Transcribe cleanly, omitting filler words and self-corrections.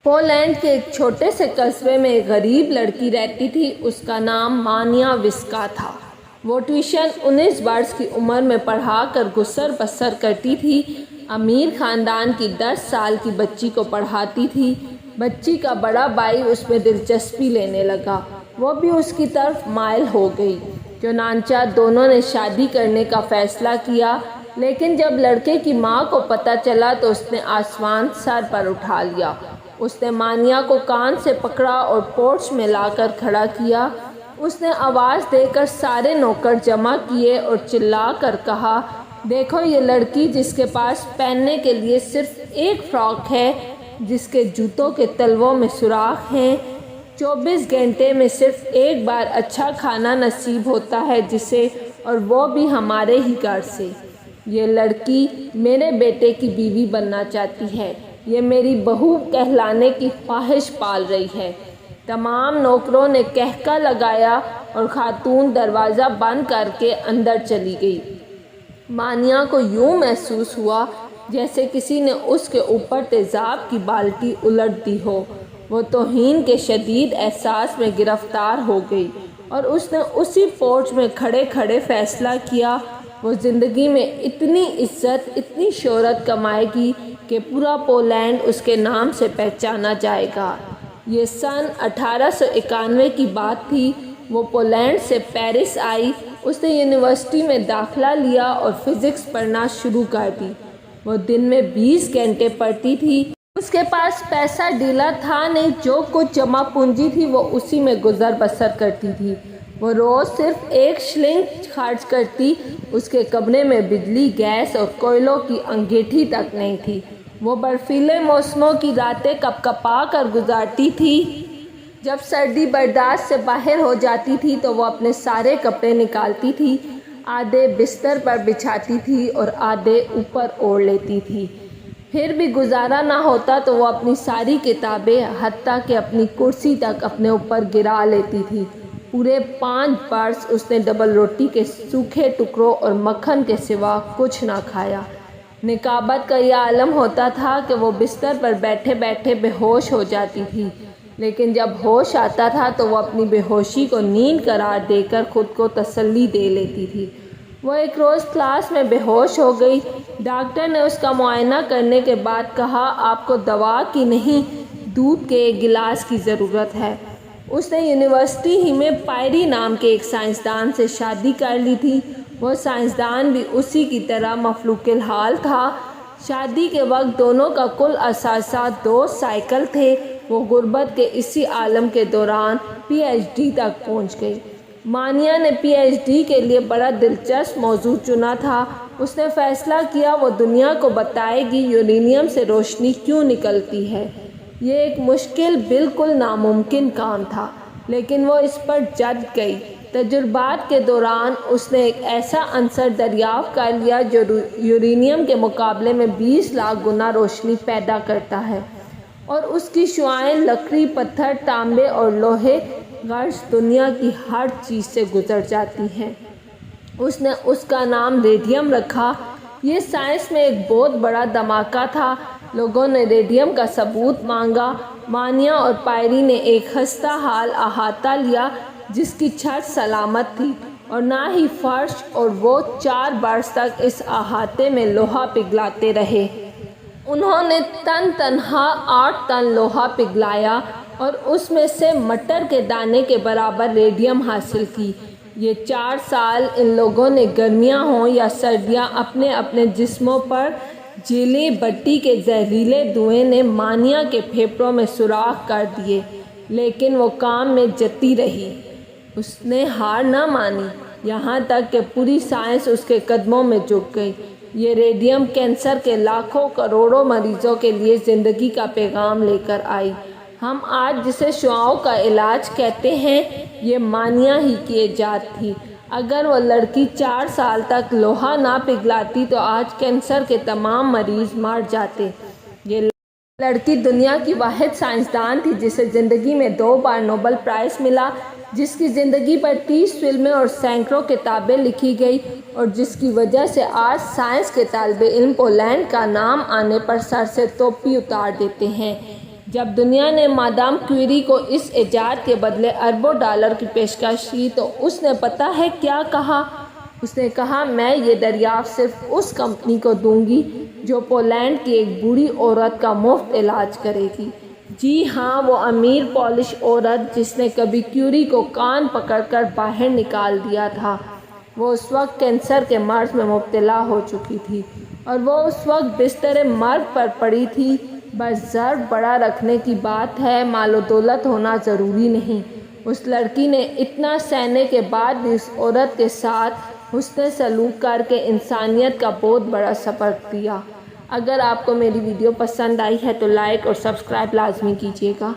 Poland کے ایک چھوٹے سے قصبے میں ایک غریب لڑکی رہتی تھی۔ اس کا نام مانیا وسکا تھا۔ وہ ٹیوشن 19 برس کی عمر میں پڑھا کر گزر بسر کرتی تھی۔ امیر خاندان کی 10 سال کی بچی کو پڑھاتی تھی۔ بچی کا بڑا بھائی اس میں دلچسپی لینے لگا۔ وہ بھی اس کی طرف مائل ہو گئی۔ چنانچہ دونوں نے شادی کرنے کا فیصلہ کیا، لیکن جب لڑکے کی ماں کو پتہ چلا تو اس نے آسمان سر پر اٹھا لیا۔ اس نے مانیا کو کان سے پکڑا اور پورچ میں لا کر کھڑا کیا۔ اس نے آواز دے کر سارے نوکر جمع کیے اور چلا کر کہا، دیکھو یہ لڑکی جس کے پاس پہننے کے لیے صرف ایک فراک ہے، جس کے جوتوں کے تلووں میں سوراخ ہیں، 24 گھنٹے میں صرف ایک بار اچھا کھانا نصیب ہوتا ہے جسے، اور وہ بھی ہمارے ہی گھر سے۔ یہ لڑکی میرے بیٹے کی بیوی بننا چاہتی ہے۔ یہ میری بہو کہلانے کی خواہش پال رہی ہے۔ تمام نوکروں نے کہکہ لگایا اور خاتون دروازہ بند کر کے اندر چلی گئی۔ مانیا کو یوں محسوس ہوا جیسے کسی نے اس کے اوپر تیزاب کی بالٹی الٹ دی ہو۔ وہ توہین کے شدید احساس میں گرفتار ہو گئی اور اس نے اسی پورچ میں کھڑے کھڑے فیصلہ کیا، وہ زندگی میں اتنی عزت، اتنی شہرت کمائے گی کہ پورا پولینڈ اس کے نام سے پہچانا جائے گا۔ یہ سن 1891 کی بات تھی۔ وہ پولینڈ سے پیرس آئی۔ اس نے یونیورسٹی میں داخلہ لیا اور فزکس پڑھنا شروع کر دی۔ وہ دن میں 20 گھنٹے پڑھتی تھی۔ اس کے پاس پیسہ ڈھیلا تھا نہیں، جو کچھ جمع پونجی تھی وہ اسی میں گزر بسر کرتی تھی۔ وہ روز صرف 1 شلنگ خرچ کرتی۔ اس کے کمرے میں بجلی، گیس اور کوئلوں کی انگیٹھی تک نہیں تھی۔ وہ برفیلے موسموں کی راتیں کپ کپا کر گزارتی تھی۔ جب سردی برداشت سے باہر ہو جاتی تھی تو وہ اپنے سارے کپڑے نکالتی تھی، آدھے بستر پر بچھاتی تھی اور آدھے اوپر اوڑھ لیتی تھی۔ پھر بھی گزارا نہ ہوتا تو وہ اپنی ساری کتابیں، حتیٰ کہ اپنی کرسی تک اپنے اوپر گرا لیتی تھی۔ پورے 5 برس اس نے ڈبل روٹی کے سوکھے ٹکڑوں اور مکھن کے سوا کچھ نہ کھایا۔ نکابت کا یہ عالم ہوتا تھا کہ وہ بستر پر بیٹھے بیٹھے بے ہوش ہو جاتی تھی، لیکن جب ہوش آتا تھا تو وہ اپنی بے ہوشی کو نیند قرار دے کر خود کو تسلی دے لیتی تھی۔ وہ ایک روز کلاس میں بے ہوش ہو گئی۔ ڈاکٹر نے اس کا معائنہ کرنے کے بعد کہا، آپ کو دوا کی نہیں، دودھ کے ایک گلاس کی ضرورت ہے۔ اس نے یونیورسٹی ہی میں پائری نام کے ایک سائنسدان سے شادی کر لی تھی۔ وہ سائنسدان بھی اسی کی طرح مفلوق الحال تھا۔ شادی کے وقت دونوں کا کل اثاثہ 2 سائیکل تھے۔ وہ غربت کے اسی عالم کے دوران پی ایچ ڈی تک پہنچ گئی۔ مانیا نے پی ایچ ڈی کے لیے بڑا دلچسپ موضوع چنا تھا۔ اس نے فیصلہ کیا وہ دنیا کو بتائے گی یورینیم سے روشنی کیوں نکلتی ہے۔ یہ ایک مشکل، بالکل ناممکن کام تھا، لیکن وہ اس پر جٹ گئی۔ تجربات کے دوران اس نے ایک ایسا عنصر دریافت کر لیا جو یورینیم کے مقابلے میں 20 لاکھ گنا روشنی پیدا کرتا ہے، اور اس کی شعاعیں لکڑی، پتھر، تانبے اور لوہے، غرض دنیا کی ہر چیز سے گزر جاتی ہیں۔ اس نے اس کا نام ریڈیم رکھا۔ یہ سائنس میں ایک بہت بڑا دھماکہ تھا۔ لوگوں نے ریڈیم کا ثبوت مانگا۔ مانیا اور پائری نے ایک خستہ حال احاطہ لیا جس کی چھت سلامت تھی اور نہ ہی فرش، اور وہ 4 برس تک اس احاطے میں لوہا پگھلاتے رہے۔ انہوں نے تنہا 8 ٹن لوہا پگھلایا اور اس میں سے مٹر کے دانے کے برابر ریڈیم حاصل کی۔ یہ 4 سال ان لوگوں نے گرمیاں ہوں یا سردیاں اپنے اپنے جسموں پر جیلی بٹی کے زہریلے دھوئیں نے مانیا کے پھیپھڑوں میں سوراخ کر دیے، لیکن وہ کام میں جتی رہی۔ اس نے ہار نہ مانی، یہاں تک کہ پوری سائنس اس کے قدموں میں جھک گئی۔ یہ ریڈیم کینسر کے لاکھوں کروڑوں مریضوں کے لیے زندگی کا پیغام لے کر آئی۔ ہم آج جسے شعاعوں کا علاج کہتے ہیں، یہ مانیا ہی کی ایجاد تھی۔ اگر وہ لڑکی 4 سال تک لوہا نہ پگھلاتی تو آج کینسر کے تمام مریض مر جاتے۔ یہ لڑکی دنیا کی واحد سائنسدان تھی جسے زندگی میں 2 بار نوبل پرائز ملا، جس کی زندگی پر 30 فلمیں اور سینکڑوں کتابیں لکھی گئی، اور جس کی وجہ سے آج سائنس کے طالب علم پولینڈ کا نام آنے پر سر سے ٹوپی اتار دیتے ہیں۔ جب دنیا نے مادام کیوری کو اس ایجاد کے بدلے اربوں ڈالر کی پیشکش کی تو اس نے پتہ ہے کیا کہا؟ اس نے کہا، میں یہ دریافت صرف اس کمپنی کو دوں گی جو پولینڈ کی ایک بوڑھی عورت کا مفت علاج کرے گی۔ جی ہاں، وہ امیر پولش عورت جس نے کبھی کیوری کو کان پکڑ کر باہر نکال دیا تھا۔ وہ اس وقت کینسر کے مرض میں مبتلا ہو چکی تھی اور وہ اس وقت بستر مرگ پر پڑی تھی۔ بس ظرف بڑا رکھنے کی بات ہے، مال و دولت ہونا ضروری نہیں۔ اس لڑکی نے اتنا سہنے کے بعد بھی اس عورت کے ساتھ حسن سلوک کر کے انسانیت کا بہت بڑا سبق دیا۔ اگر آپ کو میری ویڈیو پسند آئی ہے تو لائک اور سبسکرائب لازمی کیجیے گا۔